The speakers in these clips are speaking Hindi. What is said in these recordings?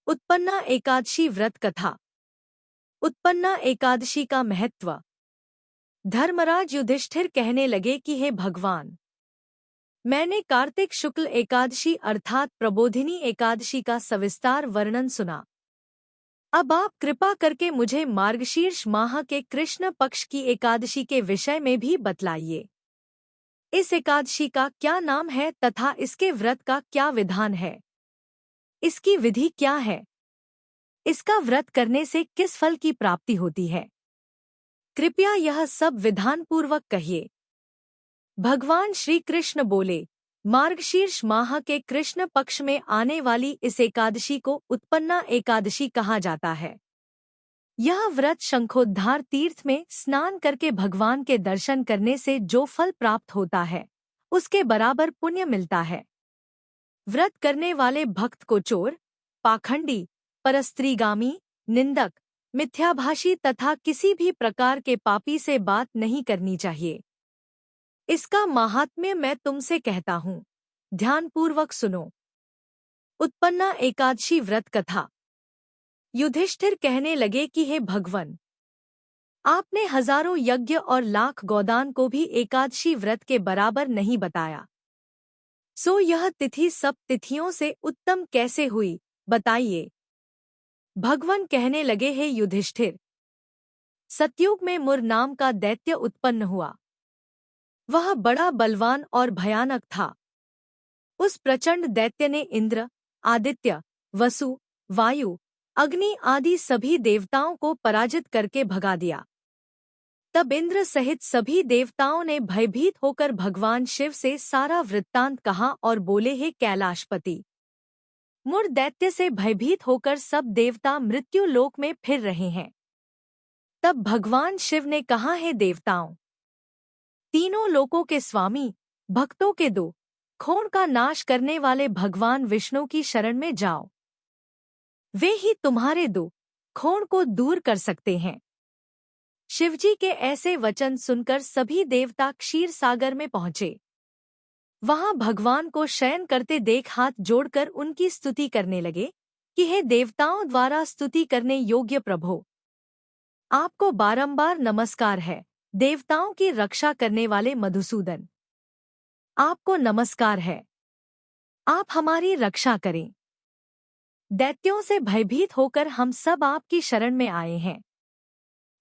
उत्पन्ना एकादशी व्रत कथा। उत्पन्ना एकादशी का महत्व। धर्मराज युधिष्ठिर कहने लगे कि हे भगवान, मैंने कार्तिक शुक्ल एकादशी अर्थात प्रबोधिनी एकादशी का सविस्तार वर्णन सुना। अब आप कृपा करके मुझे मार्गशीर्ष माह के कृष्ण पक्ष की एकादशी के विषय में भी बतलाइए। इस एकादशी का क्या नाम है तथा इसके व्रत का क्या विधान है? इसकी विधि क्या है? इसका व्रत करने से किस फल की प्राप्ति होती है? कृपया यह सब विधानपूर्वक कहिए। भगवान श्री कृष्ण बोले, मार्गशीर्ष माह के कृष्ण पक्ष में आने वाली इस एकादशी को उत्पन्ना एकादशी कहा जाता है। यह व्रत शंखोद्धार तीर्थ में स्नान करके भगवान के दर्शन करने से जो फल प्राप्त होता है, उसके बराबर पुण्य मिलता है। व्रत करने वाले भक्त को चोर, पाखंडी, परस्त्रीगामी, निंदक, मिथ्याभाषी तथा किसी भी प्रकार के पापी से बात नहीं करनी चाहिए। इसका माहात्म्य मैं तुमसे कहता हूँ, ध्यानपूर्वक सुनो। उत्पन्ना एकादशी व्रत कथा। युधिष्ठिर कहने लगे कि हे भगवन, आपने हजारों यज्ञ और लाख गोदान को भी एकादशी व्रत के बराबर नहीं बताया, सो यह तिथि सब तिथियों से उत्तम कैसे हुई, बताइए। भगवान कहने लगे, हे युधिष्ठिर, सतयुग में मुर नाम का दैत्य उत्पन्न हुआ। वह बड़ा बलवान और भयानक था। उस प्रचंड दैत्य ने इंद्र, आदित्य, वसु, वायु, अग्नि आदि सभी देवताओं को पराजित करके भगा दिया। तब इंद्र सहित सभी देवताओं ने भयभीत होकर भगवान शिव से सारा वृत्तांत कहा और बोले, हे कैलाशपति, मुर दैत्य से भयभीत होकर सब देवता मृत्यु लोक में फिर रहे हैं। तब भगवान शिव ने कहा, हे देवताओं, तीनों लोकों के स्वामी, भक्तों के दो खून का नाश करने वाले भगवान विष्णु की शरण में जाओ। वे ही तुम्हारे दो खून को दूर कर सकते हैं। शिवजी के ऐसे वचन सुनकर सभी देवता क्षीर सागर में पहुंचे। वहां भगवान को शयन करते देख हाथ जोड़कर उनकी स्तुति करने लगे कि हे देवताओं द्वारा स्तुति करने योग्य प्रभो, आपको बारंबार नमस्कार है। देवताओं की रक्षा करने वाले मधुसूदन, आपको नमस्कार है। आप हमारी रक्षा करें। दैत्यों से भयभीत होकर हम सब आपकी शरण में आए हैं।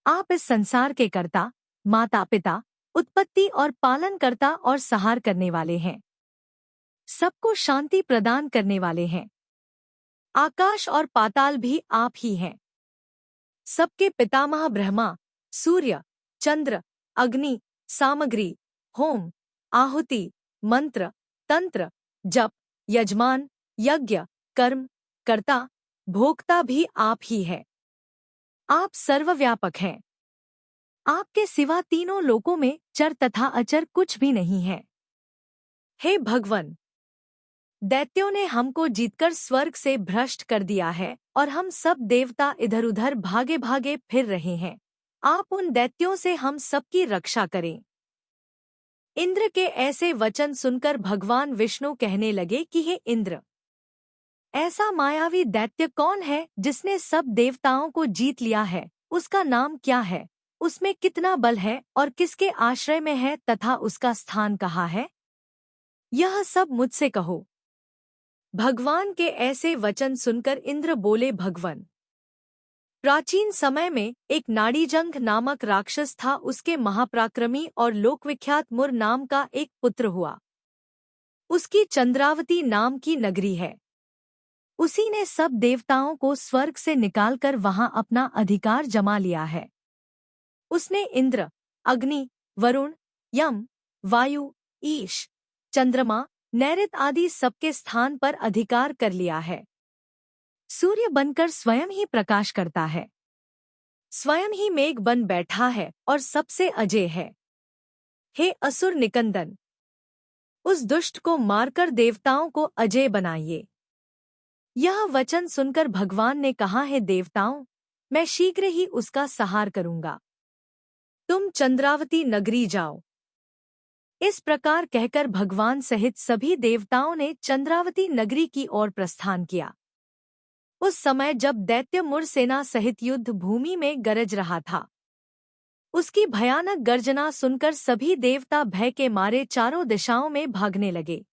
आप इस संसार के कर्ता, माता पिता, उत्पत्ति और पालन करता और सहार करने वाले हैं। सबको शांति प्रदान करने वाले हैं। आकाश और पाताल भी आप ही हैं। सबके पितामह ब्रह्मा, सूर्य, चंद्र, अग्नि, सामग्री, होम, आहुति, मंत्र, तंत्र, जप, यजमान, यज्ञ, कर्म, कर्ता, भोक्ता भी आप ही है। आप सर्वव्यापक हैं। आपके सिवा तीनों लोकों में चर तथा अचर कुछ भी नहीं है। हे भगवन, दैत्यों ने हमको जीतकर स्वर्ग से भ्रष्ट कर दिया है और हम सब देवता इधर उधर भागे भागे फिर रहे हैं। आप उन दैत्यों से हम सबकी रक्षा करें। इंद्र के ऐसे वचन सुनकर भगवान विष्णु कहने लगे कि हे इंद्र, ऐसा मायावी दैत्य कौन है जिसने सब देवताओं को जीत लिया है? उसका नाम क्या है? उसमें कितना बल है और किसके आश्रय में है तथा उसका स्थान कहाँ है? यह सब मुझसे कहो। भगवान के ऐसे वचन सुनकर इंद्र बोले, भगवन, प्राचीन समय में एक नाड़ीजंघ नामक राक्षस था। उसके महापराक्रमी और लोकविख्यात मुर नाम का एक पुत्र हुआ। उसकी चंद्रावती नाम की नगरी है। उसी ने सब देवताओं को स्वर्ग से निकालकर वहां अपना अधिकार जमा लिया है। उसने इंद्र, अग्नि, वरुण, यम, वायु, ईश, चंद्रमा, नैऋत आदि सबके स्थान पर अधिकार कर लिया है। सूर्य बनकर स्वयं ही प्रकाश करता है। स्वयं ही मेघ बन बैठा है और सबसे अजय है। हे असुर निकंदन, उस दुष्ट को मारकर देवताओं को अजय बनाइए। यह वचन सुनकर भगवान ने कहा, हे देवताओं, मैं शीघ्र ही उसका संहार करूंगा। तुम चंद्रावती नगरी जाओ। इस प्रकार कहकर भगवान सहित सभी देवताओं ने चंद्रावती नगरी की ओर प्रस्थान किया। उस समय जब दैत्य मुर सेना सहित युद्ध भूमि में गरज रहा था, उसकी भयानक गर्जना सुनकर सभी देवता भय के मारे चारों दिशाओं में भागने लगे।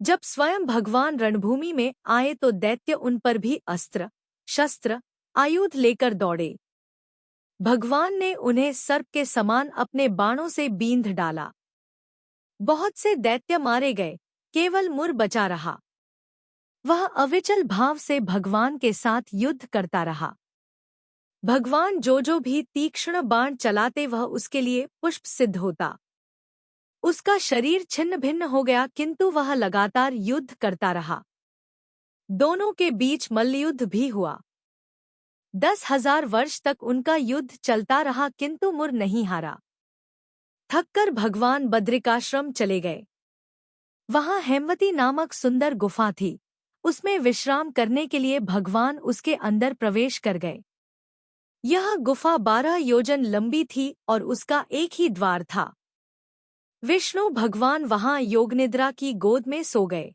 जब स्वयं भगवान रणभूमि में आए तो दैत्य उन पर भी अस्त्र शस्त्र आयुध लेकर दौड़े। भगवान ने उन्हें सर्प के समान अपने बाणों से बींध डाला। बहुत से दैत्य मारे गए, केवल मुर बचा रहा। वह अविचल भाव से भगवान के साथ युद्ध करता रहा। भगवान जो भी तीक्ष्ण बाण चलाते वह उसके लिए पुष्प सिद्ध होता। उसका शरीर छिन्न भिन्न हो गया, किंतु वह लगातार युद्ध करता रहा। दोनों के बीच मल्लयुद्ध भी हुआ। 10,000 वर्ष तक उनका युद्ध चलता रहा, किंतु मुर नहीं हारा। थककर भगवान बद्रिकाश्रम चले गए। वहां हेमवती नामक सुंदर गुफा थी। उसमें विश्राम करने के लिए भगवान उसके अंदर प्रवेश कर गए। यह गुफा 12 योजन लंबी थी और उसका एक ही द्वार था। विष्णु भगवान वहां योगनिद्रा की गोद में सो गए।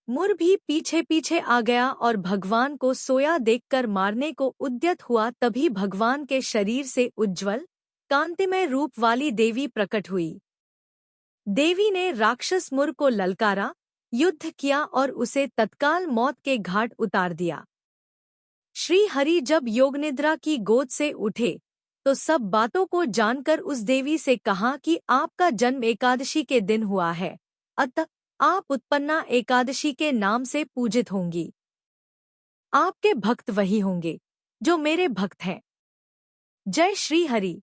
मुर भी पीछे पीछे आ गया और भगवान को सोया देखकर मारने को उद्यत हुआ। तभी भगवान के शरीर से उज्ज्वल कांतिमय रूप वाली देवी प्रकट हुई। देवी ने राक्षस मुर को ललकारा, युद्ध किया और उसे तत्काल मौत के घाट उतार दिया। श्री हरि जब योगनिद्रा की गोद से उठे तो सब बातों को जानकर उस देवी से कहा कि आपका जन्म एकादशी के दिन हुआ है, अतः आप उत्पन्ना एकादशी के नाम से पूजित होंगी। आपके भक्त वही होंगे जो मेरे भक्त हैं। जय श्री हरि।